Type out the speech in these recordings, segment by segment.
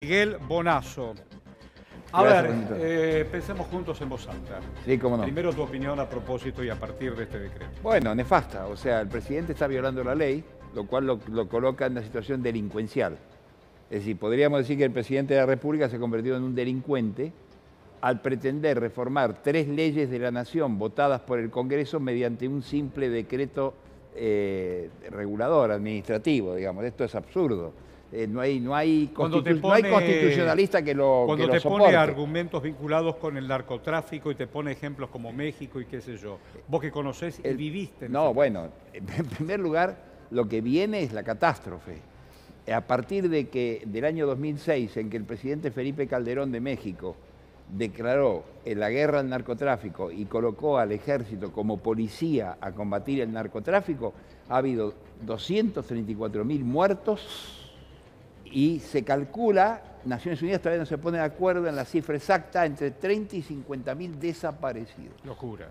Miguel Bonazo. Pensemos juntos en voz alta. Sí, cómo no. Primero tu opinión a propósito y a partir de este decreto. Bueno, nefasta. O sea, el presidente está violando la ley, lo cual lo coloca en una situación delincuencial. Es decir, podríamos decir que el presidente de la República se ha convertido en un delincuente al pretender reformar 3 leyes de la Nación votadas por el Congreso mediante un simple decreto regulador, administrativo, digamos. Esto es absurdo. No hay constitucionalista que lo soporte. Cuando te pone argumentos vinculados con el narcotráfico y te pone ejemplos como México y qué sé yo, vos que conocés y viviste. No, bueno, en primer lugar, lo que viene es la catástrofe. A partir del año 2006, en que el presidente Felipe Calderón de México declaró la guerra al narcotráfico y colocó al ejército como policía a combatir el narcotráfico, ha habido 234.000 muertos y se calcula, Naciones Unidas todavía no se pone de acuerdo en la cifra exacta, entre 30 y 50.000 desaparecidos. Locura.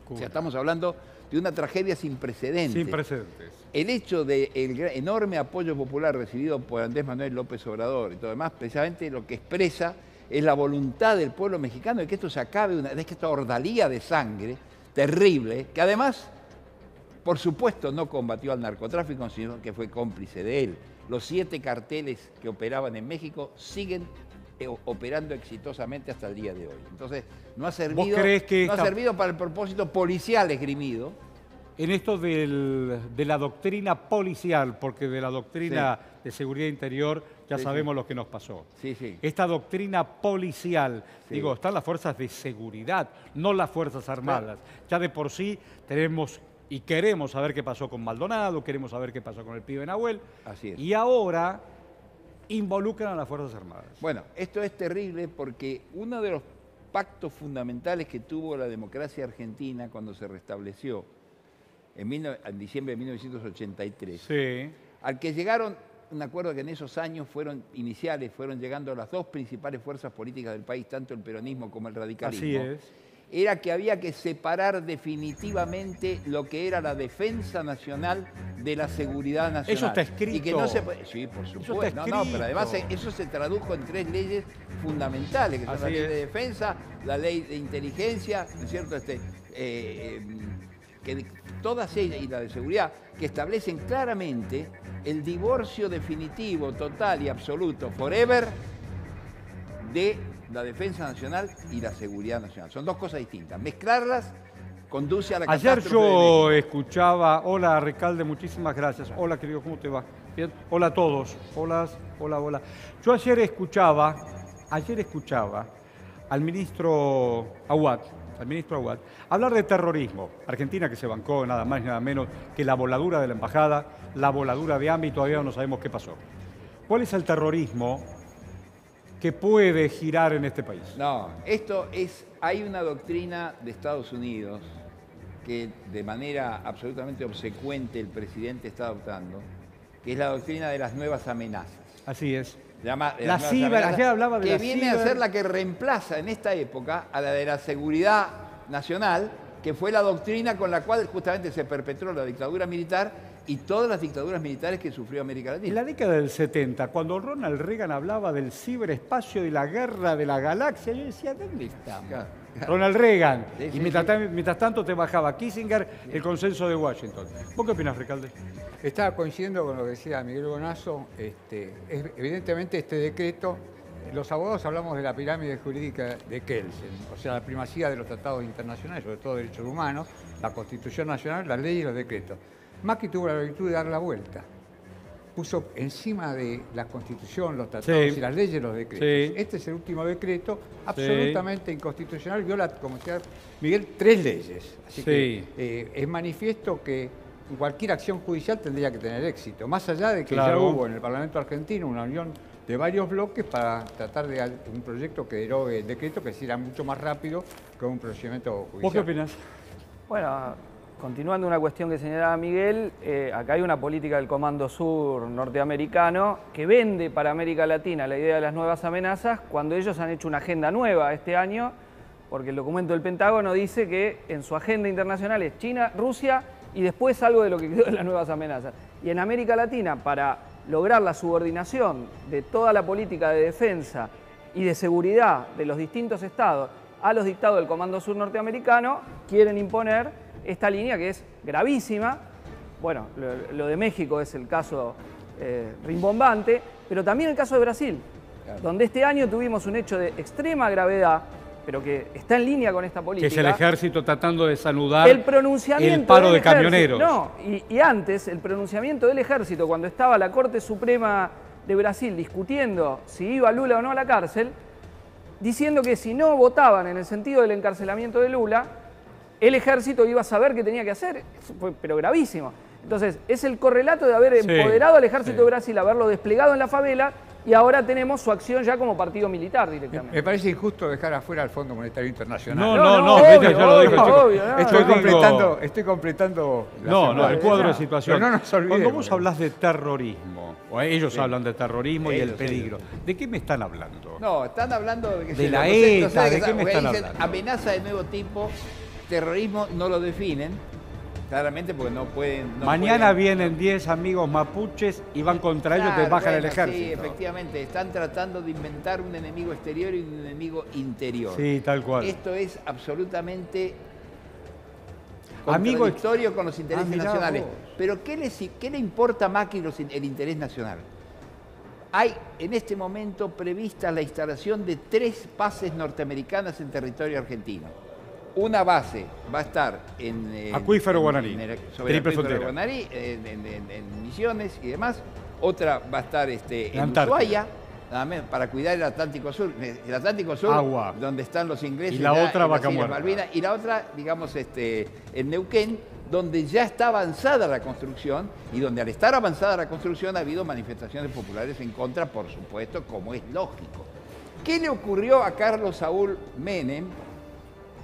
O sea, estamos hablando de una tragedia sin precedentes. Sin precedentes. El hecho del enorme apoyo popular recibido por Andrés Manuel López Obrador y todo demás, precisamente lo que expresa es la voluntad del pueblo mexicano de que esto se acabe, de que esta ordalía de sangre terrible, que además, por supuesto, no combatió al narcotráfico, sino que fue cómplice de él. Los 7 carteles que operaban en México siguen operando exitosamente hasta el día de hoy. Entonces, no ha servido para el propósito policial esgrimido. En esto de la doctrina policial, porque de la doctrina de seguridad interior ya sabemos lo que nos pasó. Esta doctrina policial, digo, están las fuerzas de seguridad, no las Fuerzas Armadas. Ya de por sí tenemos y queremos saber qué pasó con Maldonado, queremos saber qué pasó con el pibe Nahuel. Así es. Y ahora involucran a las Fuerzas Armadas. Bueno, esto es terrible porque uno de los pactos fundamentales que tuvo la democracia argentina cuando se restableció en diciembre de 1983, al que llegaron, un acuerdo que en esos años iniciales fueron llegando las 2 principales fuerzas políticas del país, tanto el peronismo como el radicalismo. Así es. Era que había que separar definitivamente lo que era la defensa nacional de la seguridad nacional. Eso está escrito. Y que no se puede... Sí, por supuesto. Pero además eso se tradujo en 3 leyes fundamentales, que son la ley de defensa, la ley de inteligencia, ¿no es cierto? Todas ellas, y la de seguridad, que establecen claramente el divorcio definitivo, total y absoluto, forever, de la defensa nacional y la seguridad nacional. Son 2 cosas distintas. Mezclarlas conduce a la catástrofe. Ayer yo escuchaba, hola Recalde, muchísimas gracias. Hola querido, ¿cómo te va? Bien. Hola a todos. Hola. Yo ayer escuchaba al ministro Aguad, hablar de terrorismo. Argentina que se bancó nada más y nada menos que la voladura de la embajada, la voladura de AMI, todavía no sabemos qué pasó. ¿Cuál es el terrorismo que puede girar en este país? No, hay una doctrina de Estados Unidos que de manera absolutamente obsecuente el presidente está adoptando, que es la doctrina de las nuevas amenazas. Así es. La ciber, ayer hablaba de la ciber, que viene a ser la que reemplaza en esta época a la de la seguridad nacional, que fue la doctrina con la cual justamente se perpetró la dictadura militar y todas las dictaduras militares que sufrió América Latina. En la década del 70, cuando Ronald Reagan hablaba del ciberespacio y la guerra de la galaxia, yo decía, ¿dónde estamos? Claro. Ronald Reagan. Y mientras tanto te bajaba Kissinger, el consenso de Washington. ¿Vos qué opinás, Recalde? Estaba coincidiendo con lo que decía Miguel Bonazo. Evidentemente este decreto, los abogados hablamos de la pirámide jurídica de Kelsen, o sea, la primacía de los tratados internacionales, sobre todo derechos humanos, la Constitución Nacional, las leyes y los decretos. Macri tuvo la virtud de dar la vuelta. Puso encima de la Constitución, los tratados y las leyes, los decretos. Este es el último decreto, absolutamente inconstitucional, viola, como decía Miguel, 3 leyes. Así que es manifiesto que cualquier acción judicial tendría que tener éxito, más allá de que ya hubo en el Parlamento argentino una unión de varios bloques para tratar de un proyecto que derogue el decreto, que será mucho más rápido que un procedimiento judicial. ¿Vos qué opinás? Bueno, continuando una cuestión que señalaba Miguel, acá hay una política del Comando Sur norteamericano que vende para América Latina la idea de las nuevas amenazas cuando ellos han hecho una agenda nueva este año, porque el documento del Pentágono dice que en su agenda internacional es China, Rusia y después algo de lo que quedó de las nuevas amenazas. Y en América Latina, para lograr la subordinación de toda la política de defensa y de seguridad de los distintos estados a los dictados del Comando Sur norteamericano, quieren imponer esta línea que es gravísima. Bueno, lo de México es el caso rimbombante, pero también el caso de Brasil, claro, donde este año tuvimos un hecho de extrema gravedad, pero que está en línea con esta política. Que es el ejército tratando de desnudar el paro de camioneros. No, y antes, el pronunciamiento del ejército, cuando estaba la Corte Suprema de Brasil discutiendo si iba Lula o no a la cárcel, diciendo que si no votaban en el sentido del encarcelamiento de Lula, el ejército iba a saber qué tenía que hacer. Fue, pero gravísimo. Entonces, es el correlato de haber empoderado al ejército de Brasil, haberlo desplegado en la favela, y ahora tenemos su acción ya como partido militar directamente. Me parece injusto dejar afuera al Fondo Monetario Internacional. No, obvio, ya lo dijo, obvio, Estoy completando el cuadro de situación. Pero no nos olvidemos. Cuando vos hablas de terrorismo, o ellos hablan de terrorismo y el peligro, ¿de qué me están hablando? No, están hablando de la ETA, ¿de qué me están hablando? Amenaza de nuevo tipo, terrorismo no lo definen. Claramente porque no pueden... Mañana vienen 10 amigos mapuches y van contra ellos, te bajan el ejército. Sí, efectivamente. Están tratando de inventar un enemigo exterior y un enemigo interior. Sí, tal cual. Esto es absolutamente contradictorio con los intereses nacionales. Vos. Pero ¿qué le importa a Macri el interés nacional? Hay en este momento prevista la instalación de 3 bases norteamericanas en territorio argentino. Una base va a estar en... Acuífero Guaraní, sobre el Acuífero Guaraní, en Misiones y demás. Otra va a estar en Ushuaia, nada menos, para cuidar el Atlántico Sur. El Atlántico Sur, agua, donde están los ingleses. Y la otra Vaca Muerta. Y la otra, digamos, en Neuquén, donde ya está avanzada la construcción y donde al estar avanzada la construcción ha habido manifestaciones populares en contra, por supuesto, como es lógico. ¿Qué le ocurrió a Carlos Saúl Menem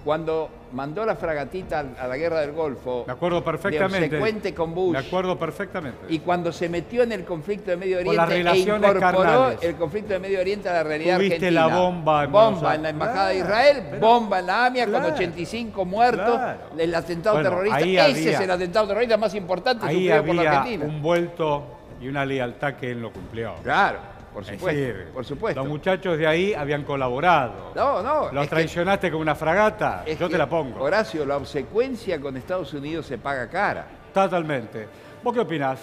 cuando mandó la fragatita a la Guerra del Golfo? Me acuerdo perfectamente. De obsecuente con Bush. Me acuerdo perfectamente. Y cuando se metió en el conflicto de Medio Oriente e incorporó carnales. El conflicto de Medio Oriente a la realidad argentina. Tuviste la bomba en la Embajada de Israel, bomba en la AMIA con 85 muertos, el atentado terrorista. Ese es el atentado terrorista más importante sufrido por la Argentina. Un vuelto y una lealtad que él no cumplió. Claro. Por supuesto, por supuesto. Los muchachos de ahí habían colaborado. No. ¿Los traicionaste con una fragata? Yo te la pongo. Horacio, la obsecuencia con Estados Unidos se paga cara. Totalmente. ¿Vos qué opinás?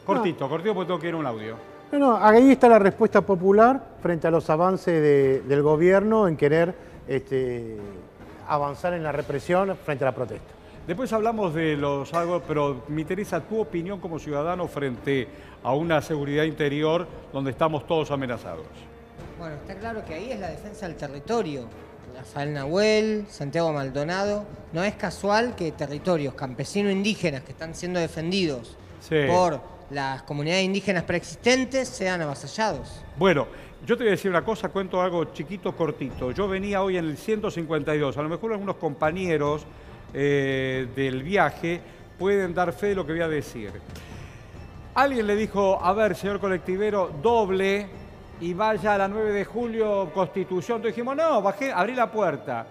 Cortito porque tengo que ir a un audio. No, ahí está la respuesta popular frente a los avances del gobierno en querer avanzar en la represión frente a la protesta. Después hablamos de los algo, pero me interesa tu opinión como ciudadano frente a una seguridad interior donde estamos todos amenazados. Bueno, está claro que ahí es la defensa del territorio. Rafael Nahuel, Santiago Maldonado. No es casual que territorios campesino-indígenas que están siendo defendidos por las comunidades indígenas preexistentes sean avasallados. Bueno, yo te voy a decir una cosa, cuento algo chiquito, cortito. Yo venía hoy en el 152, a lo mejor algunos compañeros del viaje pueden dar fe de lo que voy a decir. Alguien le dijo, a ver, señor colectivero, doble y vaya a la 9 de julio, Constitución. Entonces dijimos, no, bajé, abrí la puerta.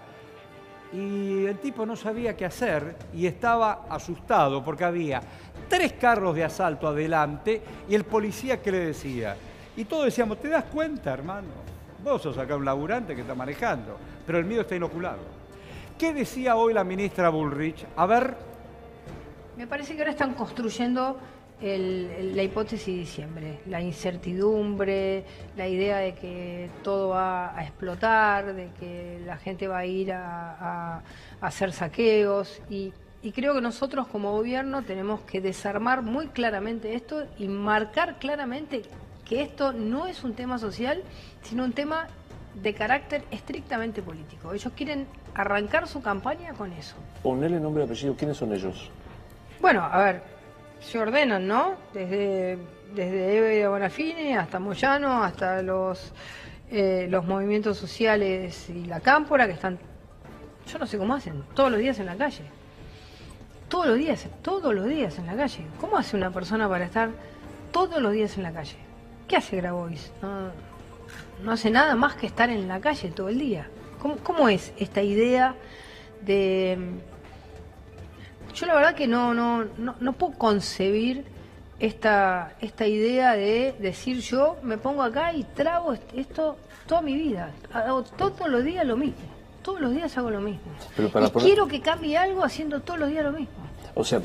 Y el tipo no sabía qué hacer y estaba asustado porque había 3 carros de asalto adelante y el policía que le decía. Y todos decíamos, ¿te das cuenta, hermano? Vos sos acá un laburante que está manejando, pero el mío está inoculado. ¿Qué decía hoy la ministra Bullrich? A ver. Me parece que ahora están construyendo la hipótesis de diciembre, la incertidumbre, la idea de que todo va a explotar, de que la gente va a ir a hacer saqueos y creo que nosotros como gobierno tenemos que desarmar muy claramente esto y marcar claramente que esto no es un tema social, sino un tema de carácter estrictamente político. Ellos quieren arrancar su campaña con eso. Ponele nombre y apellido, ¿quiénes son ellos? Bueno, a ver, se ordenan, ¿no? Desde Eve de Bonafini hasta Moyano, hasta los movimientos sociales y la Cámpora, que están, yo no sé cómo hacen, todos los días en la calle. Todos los días en la calle. ¿Cómo hace una persona para estar todos los días en la calle? ¿Qué hace Grabois? No hace nada más que estar en la calle todo el día. ¿Cómo es esta idea de...? Yo la verdad que no puedo concebir esta idea de decir yo me pongo acá y trago esto toda mi vida. Hago todos los días lo mismo. Todos los días hago lo mismo. Quiero que cambie algo haciendo todos los días lo mismo. O sea,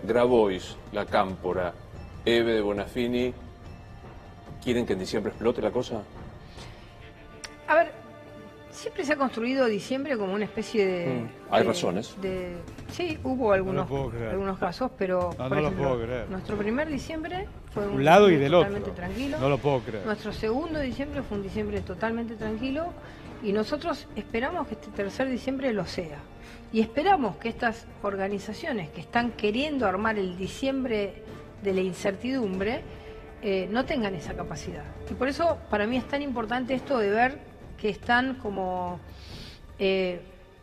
Grabois, La Cámpora, Eve de Bonafini, ¿quieren que en diciembre explote la cosa? A ver, siempre se ha construido diciembre como una especie de... Hay razones. Sí, hubo algunos casos, pero no por lo ejemplo, puedo creer. Nuestro primer diciembre fue un lado y del totalmente otro. Tranquilo. No lo puedo creer. Nuestro segundo diciembre fue un diciembre totalmente tranquilo y nosotros esperamos que este tercer diciembre lo sea. Y esperamos que estas organizaciones que están queriendo armar el diciembre de la incertidumbre no tengan esa capacidad. Y por eso para mí es tan importante esto de ver que están como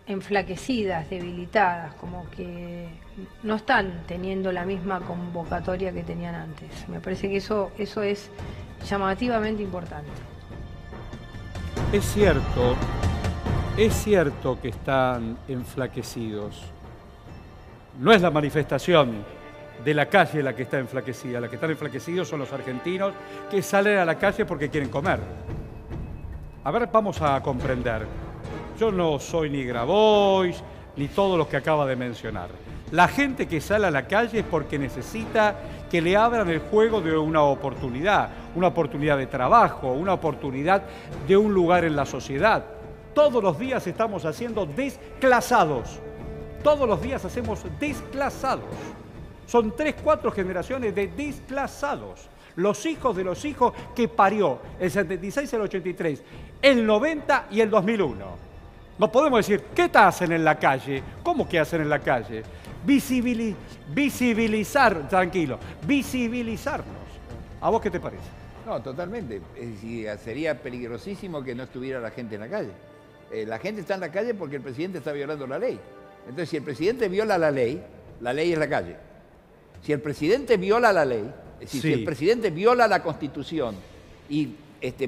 enflaquecidas, debilitadas, como que no están teniendo la misma convocatoria que tenían antes. Me parece que eso es llamativamente importante. Es cierto que están enflaquecidos. No es la manifestación de la calle la que está enflaquecida. La que están enflaquecidos son los argentinos que salen a la calle porque quieren comer. A ver, vamos a comprender. Yo no soy ni Grabois, ni todos los que acaba de mencionar. La gente que sale a la calle es porque necesita que le abran el juego de una oportunidad de trabajo, una oportunidad de un lugar en la sociedad. Todos los días estamos haciendo desclasados. Todos los días hacemos desclasados. Son 3, 4 generaciones de desclasados. Los hijos de los hijos que parió el 76, el 83, el 90 y el 2001. No podemos decir, ¿qué hacen en la calle? ¿Cómo que hacen en la calle? Visibilizarnos. ¿A vos qué te parece? No, totalmente. Es decir, sería peligrosísimo que no estuviera la gente en la calle. La gente está en la calle porque el presidente está violando la ley. Entonces, si el presidente viola la ley es la calle. Si el presidente viola la ley, es decir, si el presidente viola la Constitución y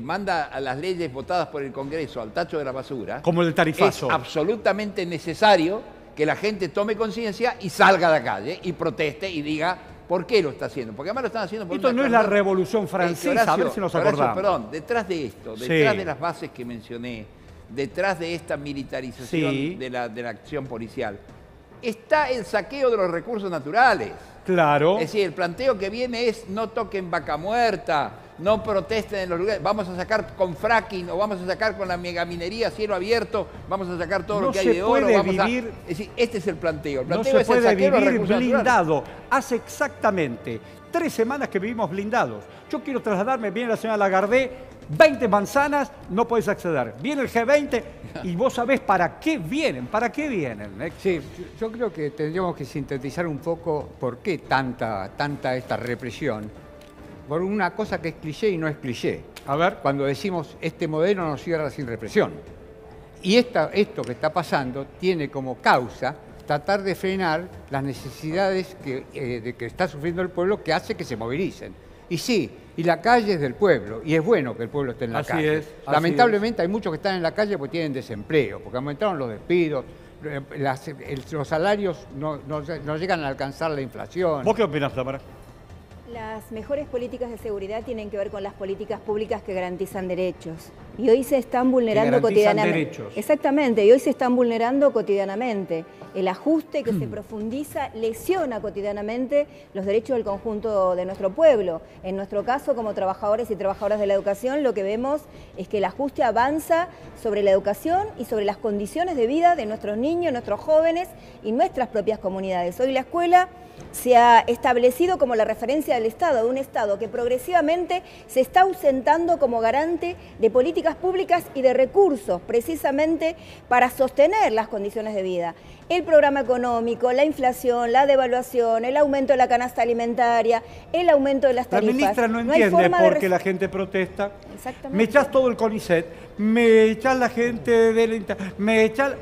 manda a las leyes votadas por el Congreso al tacho de la basura, como el tarifazo, es absolutamente necesario que la gente tome conciencia y salga a la calle y proteste y diga por qué lo está haciendo. Porque además lo están haciendo por esto no es la Revolución Francesa, Horacio, a ver si nos acordamos. Perdón, detrás de esto, detrás de las bases que mencioné, detrás de esta militarización de la acción policial, está el saqueo de los recursos naturales. Claro. Es decir, el planteo que viene es no toquen vaca muerta, no protesten en los lugares, vamos a sacar con fracking o vamos a sacar con la megaminería a cielo abierto, vamos a sacar todo lo que hay de oro. Es decir, este es el planteo. El planteo no se es puede el saqueo vivir de los recursos blindado. naturales. Hace exactamente 3 semanas que vivimos blindados. Yo quiero trasladarme, viene la señora Lagarde, 20 manzanas, no podés acceder. Viene el G20 y vos sabés para qué vienen, Sí, yo creo que tendríamos que sintetizar un poco por qué tanta esta represión. Por una cosa que es cliché y no es cliché. A ver. Cuando decimos este modelo no cierra sin represión. Y esto que está pasando tiene como causa tratar de frenar las necesidades que está sufriendo el pueblo, que hace que se movilicen. Y sí, y la calle es del pueblo, y es bueno que el pueblo esté en la calle. Lamentablemente hay muchos que están en la calle porque tienen desempleo, porque aumentaron los despidos, los salarios no llegan a alcanzar la inflación. ¿Vos qué opinás, Tamara? Las mejores políticas de seguridad tienen que ver con las políticas públicas que garantizan derechos. Y hoy se están vulnerando cotidianamente. Derechos. Exactamente, y hoy se están vulnerando cotidianamente. El ajuste que se profundiza lesiona cotidianamente los derechos del conjunto de nuestro pueblo. En nuestro caso, como trabajadores y trabajadoras de la educación, lo que vemos es que el ajuste avanza sobre la educación y sobre las condiciones de vida de nuestros niños, nuestros jóvenes y nuestras propias comunidades. Hoy la escuela se ha establecido como la referencia del Estado, de un Estado que progresivamente se está ausentando como garante de políticas públicas y de recursos, precisamente para sostener las condiciones de vida. El programa económico, la inflación, la devaluación, el aumento de la canasta alimentaria, el aumento de las tarifas. La ministra no entiende por qué la gente protesta. Exactamente. Me echás todo el CONICET, me echás la gente me echás...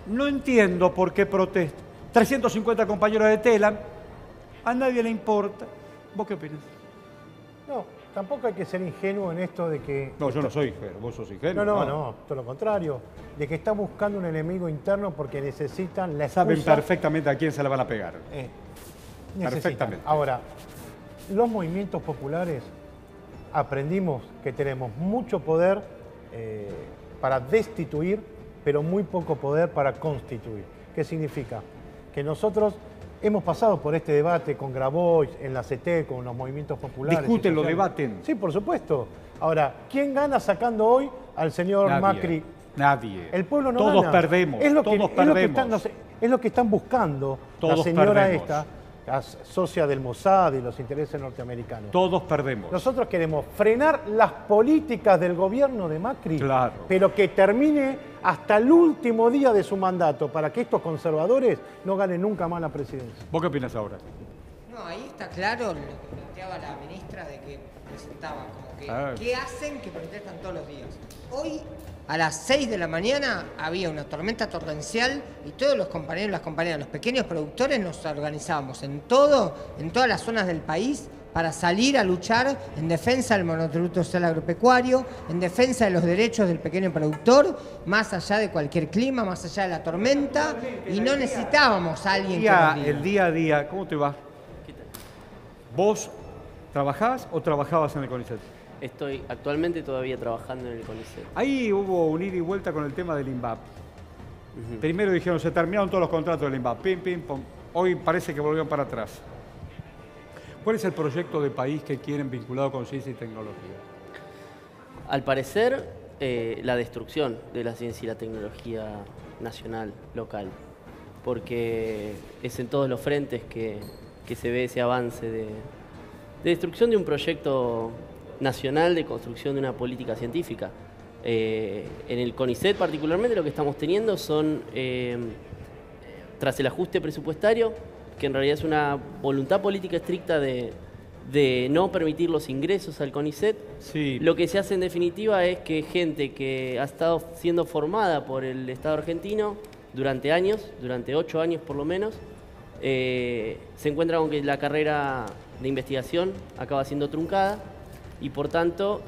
No entiendo por qué protesta. 350 compañeros de TELAM, a nadie le importa. ¿Vos qué opinas? No, tampoco hay que ser ingenuo en esto de que... No, yo no soy ingenuo, vos sos ingenuo. No, todo lo contrario. De que están buscando un enemigo interno porque necesitan la excusa... Saben perfectamente a quién se la van a pegar. Perfectamente. Ahora, los movimientos populares aprendimos que tenemos mucho poder para destituir, pero muy poco poder para constituir. ¿Qué significa? Que nosotros hemos pasado por este debate con Grabois, en la CT, con los movimientos populares. Discuten, lo debaten. Sí, por supuesto. Ahora, ¿quién gana sacando hoy al señor Macri? Nadie. El pueblo no todos gana. Perdemos. Todos perdemos. Es lo que están buscando todos la señora perdemos. esta, la socia del Mossad y los intereses norteamericanos. Todos perdemos. Nosotros queremos frenar las políticas del gobierno de Macri, claro, pero que termine hasta el último día de su mandato para que estos conservadores no ganen nunca más la presidencia. ¿Vos qué opinas ahora? No, ahí está claro lo que planteaba la ministra de que presentaba, como que ¿qué hacen que protestan todos los días? Hoy, a las 6 de la mañana, había una tormenta torrencial y todos los compañeros y las compañeras, los pequeños productores, nos organizábamos en todas las zonas del país para salir a luchar en defensa del monotributo social agropecuario, en defensa de los derechos del pequeño productor, más allá de cualquier clima, más allá de la tormenta, y no necesitábamos a alguien que nos diga. El día a día, ¿cómo te va? ¿Vos trabajás o trabajabas en el CONICET? Estoy actualmente todavía trabajando en el CONICET. Ahí hubo un ida y vuelta con el tema del INVAP. Primero dijeron, se terminaron todos los contratos del INVAP. Pim, pim, pum. Hoy parece que volvieron para atrás. ¿Cuál es el proyecto de país que quieren vinculado con ciencia y tecnología? Al parecer, la destrucción de la ciencia y la tecnología nacional, local. Porque es en todos los frentes que se ve ese avance de destrucción de un proyecto nacional de construcción de una política científica. En el CONICET particularmente lo que estamos teniendo son, tras el ajuste presupuestario, que en realidad es una voluntad política estricta de no permitir los ingresos al CONICET, sí. Lo que se hace en definitiva es que gente que ha estado siendo formada por el Estado argentino durante años, durante 8 años por lo menos, se encuentra con que la carrera de investigación acaba siendo truncada y por tanto,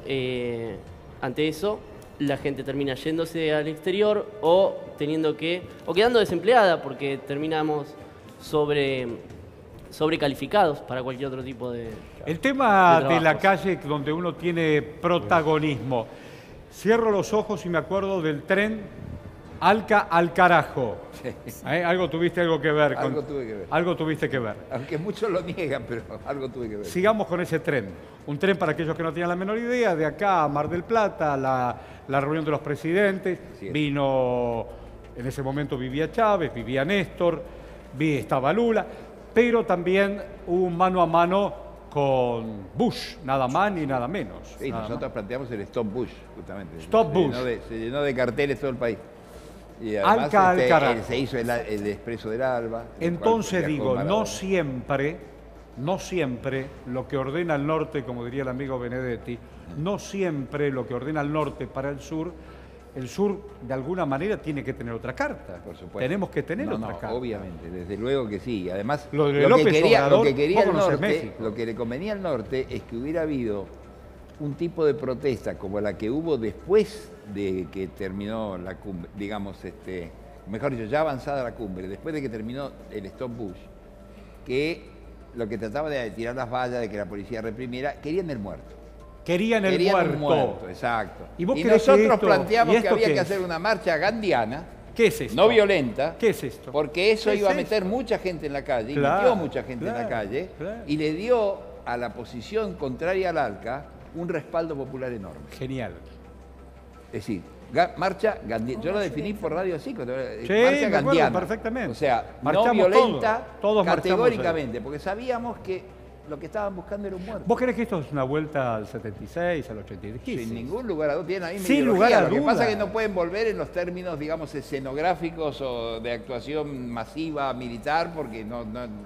ante eso, la gente termina yéndose al exterior o quedando desempleada porque terminamos sobrecalificados para cualquier otro tipo de El tema de la calle donde uno tiene protagonismo. Cierro los ojos y me acuerdo del tren Alca al carajo. Algo tuviste que ver. Algo tuve que ver. Algo tuviste que ver. Aunque muchos lo niegan, pero algo tuve que ver. Sigamos con ese tren. Un tren, para aquellos que no tienen la menor idea, de acá a Mar del Plata, la reunión de los presidentes. Vino, en ese momento vivía Chávez, vivía Néstor, estaba Lula, pero también hubo un mano a mano con Bush, nada más ni nada menos. Sí, nosotros planteamos el Stop Bush, justamente. Stop Bush. Se llenó de carteles todo el país. Y además se hizo el Expreso del Alba. Entonces digo, no siempre lo que ordena el norte, como diría el amigo Benedetti, no siempre lo que ordena el norte para el sur de alguna manera tiene que tener otra carta. Por supuesto. Tenemos que tener otra carta. Obviamente, desde luego que sí. Además, lo que quería el norte, lo que le convenía al norte es que hubiera habido un tipo de protesta como la que hubo después de que terminó la cumbre, digamos, mejor dicho, ya avanzada la cumbre, después de que terminó el Stop Bush, que lo que trataba de tirar las vallas, de que la policía reprimiera, querían el muerto. Querían el muerto. Exacto. Y nosotros planteamos que había que hacer una marcha gandiana. ¿Qué es esto? No violenta. ¿Qué es esto? Porque eso iba a meter mucha gente en la calle, y metió mucha gente en la calle, y le dio a la posición contraria al ALCA un respaldo popular enorme. Genial. Es decir, marcha gandiana. Yo lo definí por Radio 5. Sí, marcha gandiana. Perfectamente. O sea, marchamos no violenta todos categóricamente, porque sabíamos que lo que estaban buscando era un muerto. ¿Vos crees que esto es una vuelta al 76, al 86? Sin ningún lugar a duda. Tienen la misma Sin ideología. lugar a Lo que duda. pasa es que no pueden volver en los términos, digamos, escenográficos o de actuación masiva militar, porque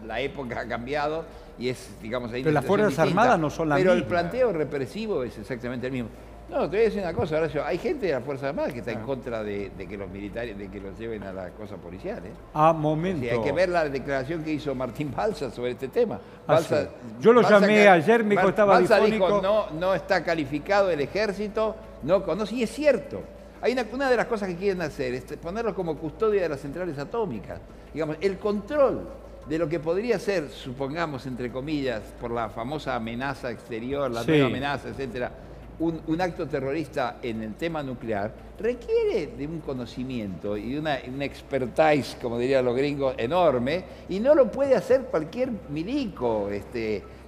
la época ha cambiado y es, digamos, ahí. Pero las Fuerzas Armadas no son las mismas. Pero el planteo represivo es exactamente el mismo. No, te voy a decir una cosa, Horacio. Hay gente de las Fuerzas Armadas que está en contra de que los militares, de que los lleven a la cosa policial. Momento. Sí, hay que ver la declaración que hizo Martín Balsa sobre este tema. Balsa, yo lo llamé ayer, me estaba Balsa difónico. dijo, no está calificado el ejército, no conoce, y es cierto. Hay una de las cosas que quieren hacer es ponerlos como custodia de las centrales atómicas. Digamos, el control de lo que podría ser, supongamos, entre comillas, por la famosa amenaza exterior, la nueva amenaza, etcétera, un acto terrorista en el tema nuclear, requiere de un conocimiento y de una expertise, como dirían los gringos, enorme, y no lo puede hacer cualquier milico.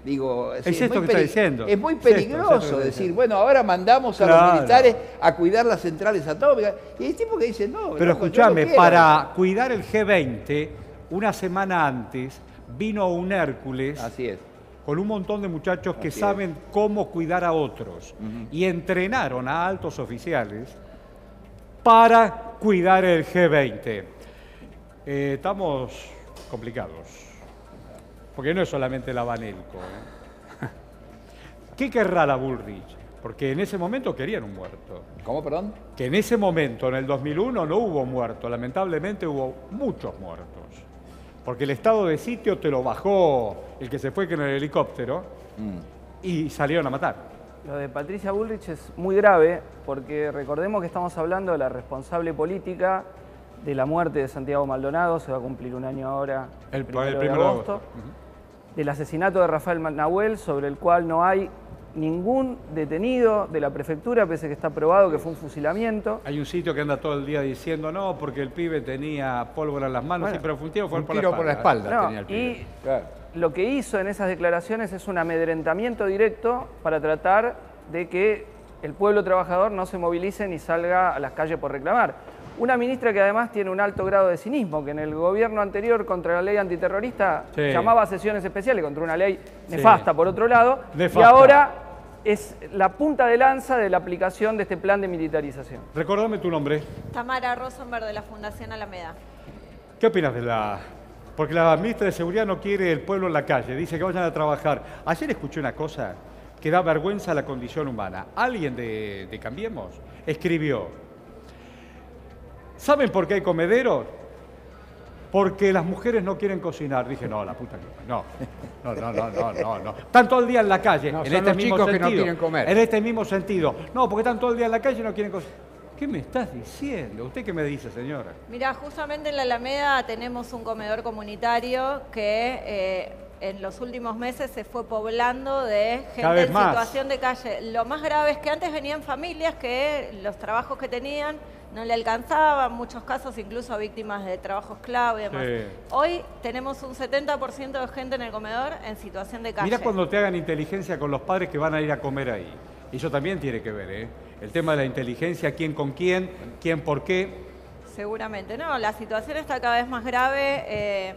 Digo, es esto que está diciendo. Es muy peligroso decir, bueno, ahora mandamos a los militares a cuidar las centrales atómicas. Y hay tipo que dice, no. Pero escúchame, para cuidar el G20, una semana antes, vino un Hércules. Así es. Con un montón de muchachos que saben cómo cuidar a otros. Y entrenaron a altos oficiales para cuidar el G20. Estamos complicados. Porque no es solamente la Banelco. ¿Qué querrá la Bullrich? Porque en ese momento querían un muerto. ¿Cómo, perdón? Que en ese momento, en el 2001, no hubo muertos. Lamentablemente hubo muchos muertos. Porque el estado de sitio te lo bajó el que se fue con el helicóptero y salieron a matar. Lo de Patricia Bullrich es muy grave porque recordemos que estamos hablando de la responsable política de la muerte de Santiago Maldonado, se va a cumplir un año ahora, el 1 de agosto. Del asesinato de Rafael Nahuel, sobre el cual no hay ningún detenido de la prefectura, pese a que está probado que fue un fusilamiento. Hay un sitio que anda todo el día diciendo no, porque el pibe tenía pólvora en las manos, sí, pero fue un tiro, fue por la espalda. Tenía el pibe. Y lo que hizo en esas declaraciones es un amedrentamiento directo para tratar de que el pueblo trabajador no se movilice ni salga a las calles por reclamar. Una ministra que además tiene un alto grado de cinismo, que en el gobierno anterior contra la ley antiterrorista llamaba a sesiones especiales contra una ley nefasta por otro lado, y ahora es la punta de lanza de la aplicación de este plan de militarización. Recordame tu nombre. Tamara Rosenberg, de la Fundación Alameda. ¿Qué opinas de la...? Porque la ministra de Seguridad no quiere el pueblo en la calle, dice que vayan a trabajar. Ayer escuché una cosa que da vergüenza a la condición humana. Alguien de Cambiemos escribió: ¿saben por qué hay comederos? Porque las mujeres no quieren cocinar. Dije, no, la puta que... No. Están todo el día en la calle, no, en son este los mismo chicos sentido. Que no quieren comer. En este mismo sentido. No, porque están todo el día en la calle y no quieren cocinar. ¿Qué me estás diciendo? ¿Usted qué me dice, señora? Mira, justamente en la Alameda tenemos un comedor comunitario que en los últimos meses se fue poblando de gente en situación de calle. Lo más grave es que antes venían familias que los trabajos que tenían no le alcanzaban, en muchos casos incluso víctimas de trabajo esclavo y demás. Hoy tenemos un 70% de gente en el comedor en situación de calle. Mirá cuando te hagan inteligencia con los padres que van a ir a comer ahí. Eso también tiene que ver, ¿eh? El tema de la inteligencia, quién con quién por qué. Seguramente, no, la situación está cada vez más grave.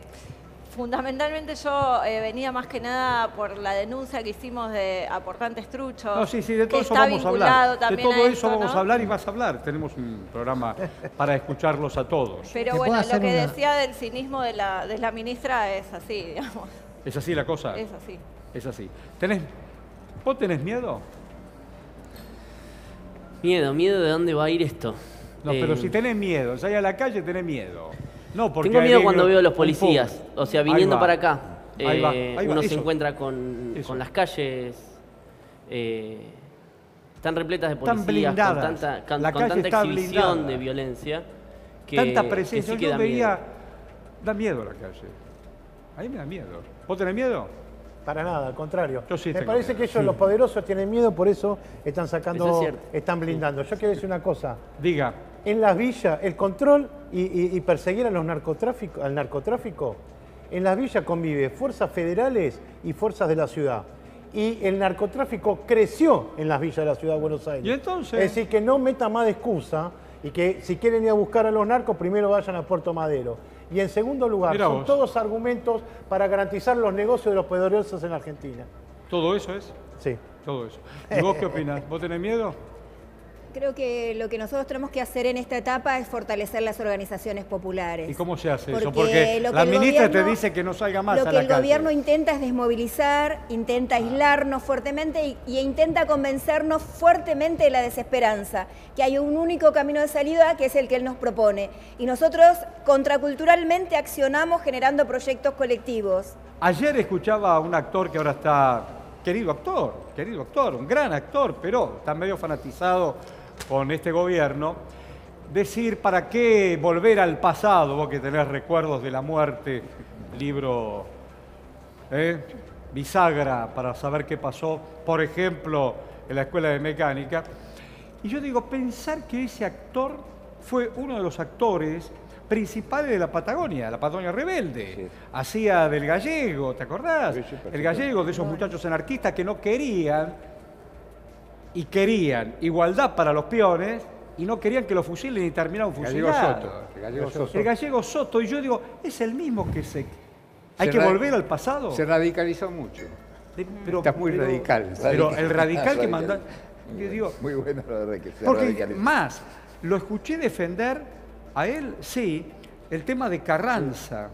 Fundamentalmente yo venía más que nada por la denuncia que hicimos de aportantes truchos. No, sí, de todo eso vamos a hablar. De todo eso vamos a hablar y vas a hablar. Tenemos un programa para escucharlos a todos. Pero bueno, lo que decía del cinismo de la ministra es así, digamos. ¿Es así la cosa? Es así. Es así. ¿Vos tenés miedo? Miedo de dónde va a ir esto. No, pero si tenés miedo, salís a la calle, tenés miedo. No, porque tengo miedo cuando veo a los policías, o sea, viniendo para acá. Ahí va, uno se encuentra con las calles, están repletas de policías, con tanta exhibición de violencia. Tanta presencia, que sí yo veía, da miedo la calle. A mí me da miedo. ¿Vos tenés miedo? Para nada, al contrario. Yo sí me parece que ellos, los poderosos, tienen miedo, por eso están sacando, están blindando. Yo quiero decir una cosa. Diga. En las villas, el control y perseguir al narcotráfico, en las villas convive fuerzas federales y fuerzas de la ciudad. Y el narcotráfico creció en las villas de la ciudad de Buenos Aires. ¿Y entonces? Es decir, que no meta más de excusa y que si quieren ir a buscar a los narcos, primero vayan a Puerto Madero. Y en segundo lugar, son todos argumentos para garantizar los negocios de los poderosos en Argentina. ¿Todo eso es? Sí. Todo eso. ¿Y vos qué opinás? ¿Vos tenés miedo? Creo que lo que nosotros tenemos que hacer en esta etapa es fortalecer las organizaciones populares. ¿Y cómo se hace eso? Porque la ministra te dice que no salga más a la calle. Lo que el gobierno intenta es desmovilizar, intenta aislarnos fuertemente y intenta convencernos fuertemente de la desesperanza, que hay un único camino de salida que es el que él nos propone. Y nosotros contraculturalmente accionamos generando proyectos colectivos. Ayer escuchaba a un actor que ahora está... Querido actor, un gran actor, pero está medio fanatizado con este gobierno, decir para qué volver al pasado, vos que tenés recuerdos de la muerte, libro bisagra para saber qué pasó, por ejemplo, en la Escuela de Mecánica. Y yo digo, pensar que ese actor fue uno de los actores principales de la Patagonia Rebelde. Sí. Hacía del Gallego, ¿te acordás? Sí, el Gallego, de esos muchachos anarquistas que no querían, y querían igualdad para los peones, y no querían que lo fusilen y terminaron fusilados. El Gallego Soto. Y yo digo, es el mismo que se... ¿Hay que volver al pasado? Se radicalizó mucho. Está muy radical. Pero el radical que manda... Yo digo, muy bueno lo de que se porque más, lo escuché defender a él, sí, el tema de Carranza.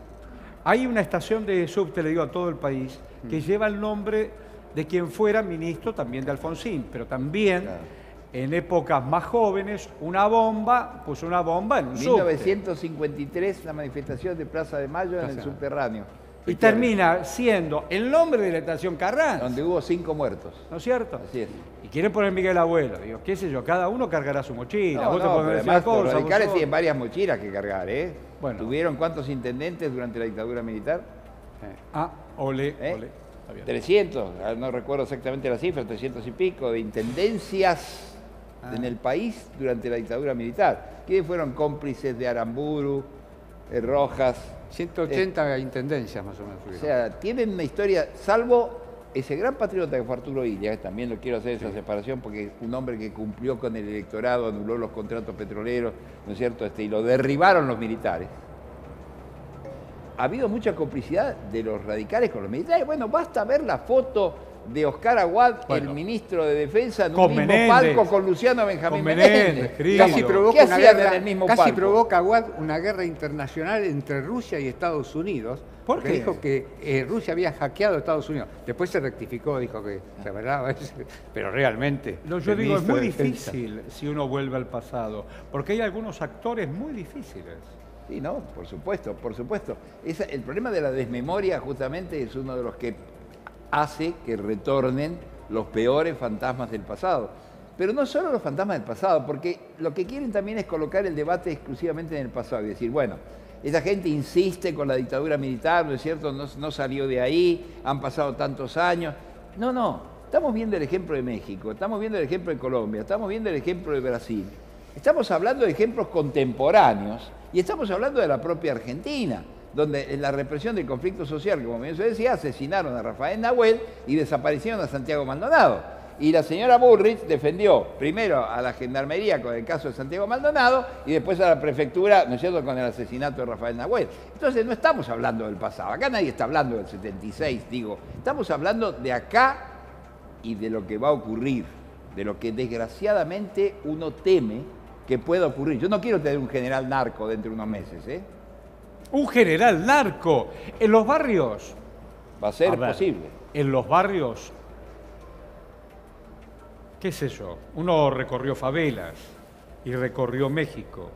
Hay una estación de subte, le digo a todo el país, que lleva el nombre de quien fuera ministro también de Alfonsín, pero también en épocas más jóvenes, puso una bomba en un subte. 1953, la manifestación de Plaza de Mayo en el subterráneo. Y termina siendo el nombre de la estación Carranza. Donde hubo 5 muertos. ¿No es cierto? Así es. Y quieren poner Miguel Abuelo. Digo, qué sé yo, cada uno cargará su mochila. Vos te podés decir una cosa, los radicales tienen varias mochilas que cargar, ¿eh? Bueno. ¿Tuvieron cuántos intendentes durante la dictadura militar? Ole. 300, no recuerdo exactamente la cifra, 300 y pico de intendencias en el país durante la dictadura militar. ¿Quiénes fueron cómplices de Aramburu, Rojas? 180 intendencias más o menos. O sea, tienen una historia, salvo ese gran patriota que fue Arturo Illia, también lo quiero hacer esa separación porque es un hombre que cumplió con el electorado, anuló los contratos petroleros, ¿no es cierto? Y lo derribaron los militares. Ha habido mucha complicidad de los radicales con los militares. Bueno, basta ver la foto de Oscar Aguad, el ministro de Defensa, en un mismo palco con Luciano Benjamín Menéndez. Casi provoca Aguad una guerra internacional entre Rusia y Estados Unidos. Porque dijo que Rusia había hackeado a Estados Unidos. Después se rectificó, dijo que se verdad, pero realmente... Yo digo, es muy difícil si uno vuelve al pasado, porque hay algunos actores muy difíciles. Sí, no, por supuesto, por supuesto. El problema de la desmemoria justamente es uno de los que hace que retornen los peores fantasmas del pasado. Pero no solo los fantasmas del pasado, porque lo que quieren también es colocar el debate exclusivamente en el pasado y decir, bueno, esa gente insiste con la dictadura militar, ¿no es cierto? No salió de ahí, han pasado tantos años. No, estamos viendo el ejemplo de México, estamos viendo el ejemplo de Colombia, estamos viendo el ejemplo de Brasil. Estamos hablando de ejemplos contemporáneos y estamos hablando de la propia Argentina, donde en la represión del conflicto social, como bien se decía, asesinaron a Rafael Nahuel y desaparecieron a Santiago Maldonado. Y la señora Bullrich defendió primero a la Gendarmería con el caso de Santiago Maldonado y después a la prefectura, ¿no es cierto?, con el asesinato de Rafael Nahuel. Entonces no estamos hablando del pasado, acá nadie está hablando del 76, digo, estamos hablando de acá y de lo que va a ocurrir, de lo que desgraciadamente uno teme que pueda ocurrir. Yo no quiero tener un general narco dentro de unos meses, ¿eh? Un general narco en los barrios. Va a ser posible. En los barrios, qué sé yo, uno recorrió favelas y recorrió México.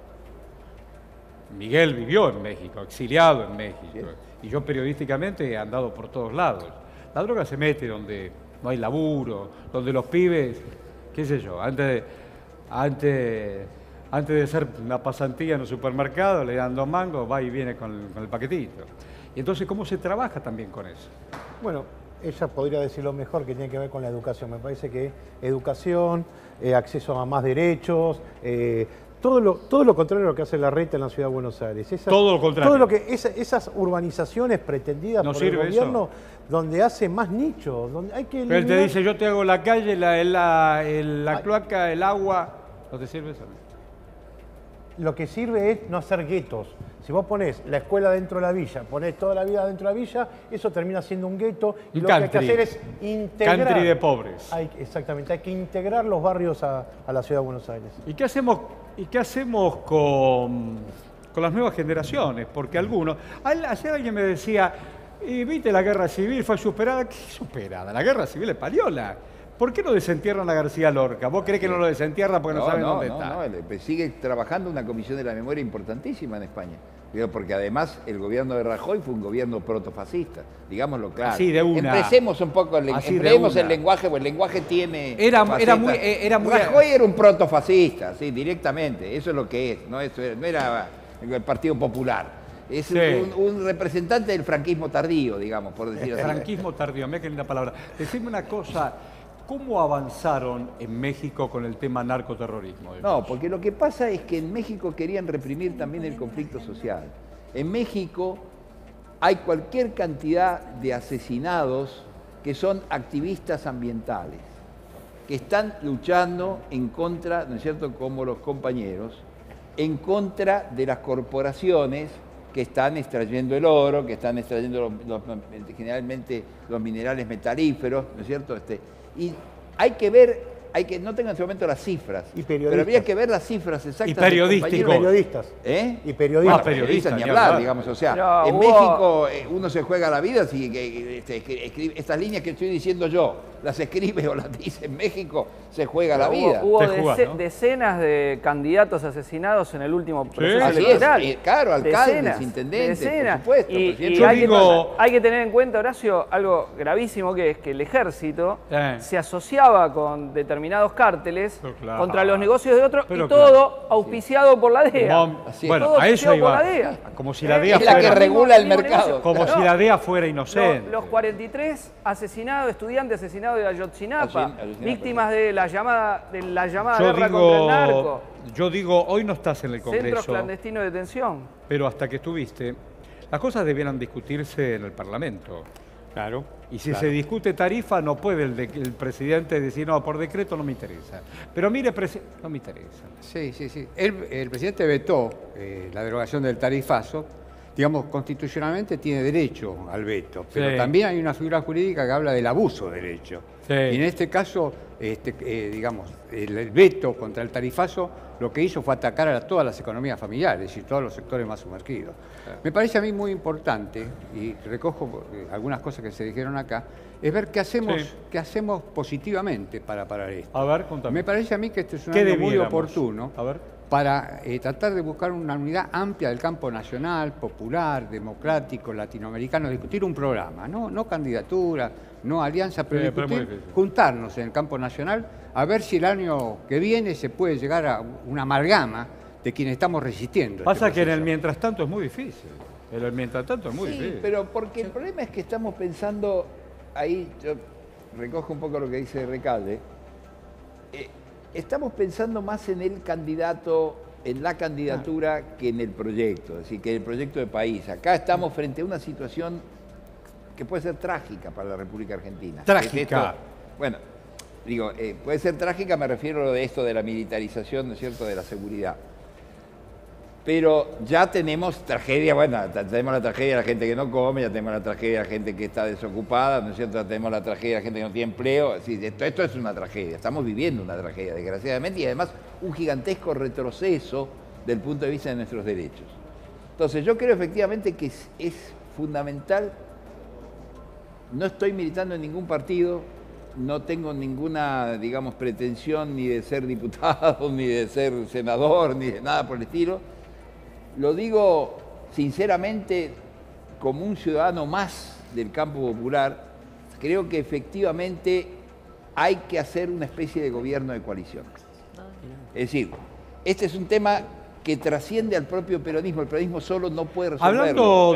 Miguel vivió en México, exiliado en México. ¿Sí? Y yo periodísticamente he andado por todos lados. La droga se mete donde no hay laburo, donde los pibes, qué sé yo, antes de hacer una pasantía en el supermercado, le dan 2 mangos, va y viene con el paquetito. Y entonces, ¿cómo se trabaja también con eso? Bueno, ella podría decir lo mejor que tiene que ver con la educación. Me parece que educación, acceso a más derechos, todo lo contrario a lo que hace la reta en la Ciudad de Buenos Aires. Todo lo contrario. Todo lo que esas urbanizaciones pretendidas por el gobierno, eso, donde hace más nichos, donde hay que eliminar... Pero él te dice, yo te hago la calle, la cloaca, el agua, ¿no te sirve eso? Lo que sirve es no hacer guetos. Si vos ponés la escuela dentro de la villa, ponés toda la vida dentro de la villa, eso termina siendo un gueto y lo que hay que hacer es integrar. Country de pobres. Exactamente, hay que integrar los barrios a la Ciudad de Buenos Aires. ¿Y qué hacemos con las nuevas generaciones? Porque ayer alguien me decía, ¿viste la guerra civil? ¿Fue superada? ¿Qué superada? La guerra civil española. ¿Por qué no desentierran a García Lorca? ¿Vos creés que no lo desentierran porque no saben dónde está? No, sigue trabajando una comisión de la memoria importantísima en España. Porque además el gobierno de Rajoy fue un gobierno protofascista, digámoslo claro. Así de una. Empecemos un poco, empleemos el lenguaje, porque el lenguaje tiene... Era muy... Rajoy era un protofascista, sí, directamente, eso es lo que es, no era el Partido Popular. Es un representante del franquismo tardío, digamos, por decirlo así. Franquismo tardío, mira qué linda palabra. Decime una cosa, ¿cómo avanzaron en México con el tema narcoterrorismo? No, porque lo que pasa es que en México querían reprimir también el conflicto social. En México hay cualquier cantidad de asesinados que son activistas ambientales, que están luchando en contra, ¿no es cierto?, como los compañeros, en contra de las corporaciones que están extrayendo el oro, que están extrayendo generalmente los minerales metalíferos, ¿no es cierto? Y hay que ver, no tengo en este momento las cifras, pero habría que ver las cifras exactas. Y periodistas. Y periodistas, ni hablar, digamos. O sea, pero en México uno se juega la vida, si escribe estas líneas que estoy diciendo yo, las escribe o las dice en México, se juega la vida. Hubo decenas de candidatos asesinados en el último proceso electoral. Claro, alcaldes, intendentes, por supuesto. Y hay que tener en cuenta, Horacio, algo gravísimo, que es que el ejército se asociaba con determinados cárteles contra los negocios de otros, y todo auspiciado por la DEA. Bueno, a eso iba. Como si la DEA fuera la que regula el mercado. Como si la DEA fuera inocente. Los 43 asesinados, estudiantes asesinados de Ayotzinapa, víctimas de la llamada guerra contra el narco. Yo digo, hoy no estás en el Congreso. Centros clandestinos de detención. Pero hasta que estuviste, las cosas debieran discutirse en el Parlamento. Claro. Y si se discute tarifa, no puede el presidente decir, no, por decreto no me interesa. Pero mire, no me interesa. Sí. El presidente vetó la derogación del tarifazo. Digamos, constitucionalmente tiene derecho al veto, pero también hay una figura jurídica que habla del abuso de derecho. Y en este caso, digamos, el veto contra el tarifazo lo que hizo fue atacar a todas las economías familiares, es decir, todos los sectores más sumergidos. Me parece a mí muy importante, y recojo algunas cosas que se dijeron acá, es ver qué hacemos positivamente para parar esto. A ver, contame. Me parece a mí que este es un año muy oportuno para tratar de buscar una unidad amplia del campo nacional, popular, democrático, latinoamericano, discutir un programa, no candidatura, no alianza, pero discutir, juntarnos en el campo nacional a ver si el año que viene se puede llegar a una amalgama de quienes estamos resistiendo. Pasa que en el mientras tanto es muy difícil. En el mientras tanto es muy difícil. Sí, pero porque el problema es que estamos pensando, ahí yo recojo un poco lo que dice Recalde, estamos pensando más en el candidato, en la candidatura, que en el proyecto, es decir, que en el proyecto de país. Acá estamos frente a una situación que puede ser trágica para la República Argentina. Trágica. Bueno, digo, puede ser trágica, me refiero a lo de esto de la militarización, ¿no es cierto?, de la seguridad. Pero ya tenemos tragedia, bueno, tenemos la tragedia de la gente que no come, ya tenemos la tragedia de la gente que está desocupada, ¿no es cierto?, ya tenemos la tragedia de la gente que no tiene empleo. Esto es una tragedia, estamos viviendo una tragedia, desgraciadamente, y además un gigantesco retroceso del punto de vista de nuestros derechos. Entonces yo creo efectivamente que es fundamental, no estoy militando en ningún partido, no tengo ninguna, digamos, pretensión ni de ser diputado, ni de ser senador, ni de nada por el estilo. Lo digo sinceramente como un ciudadano más del campo popular. Creo que efectivamente hay que hacer una especie de gobierno de coalición. Es decir, este es un tema que trasciende al propio peronismo. El peronismo solo no puede resolverlo. Hablando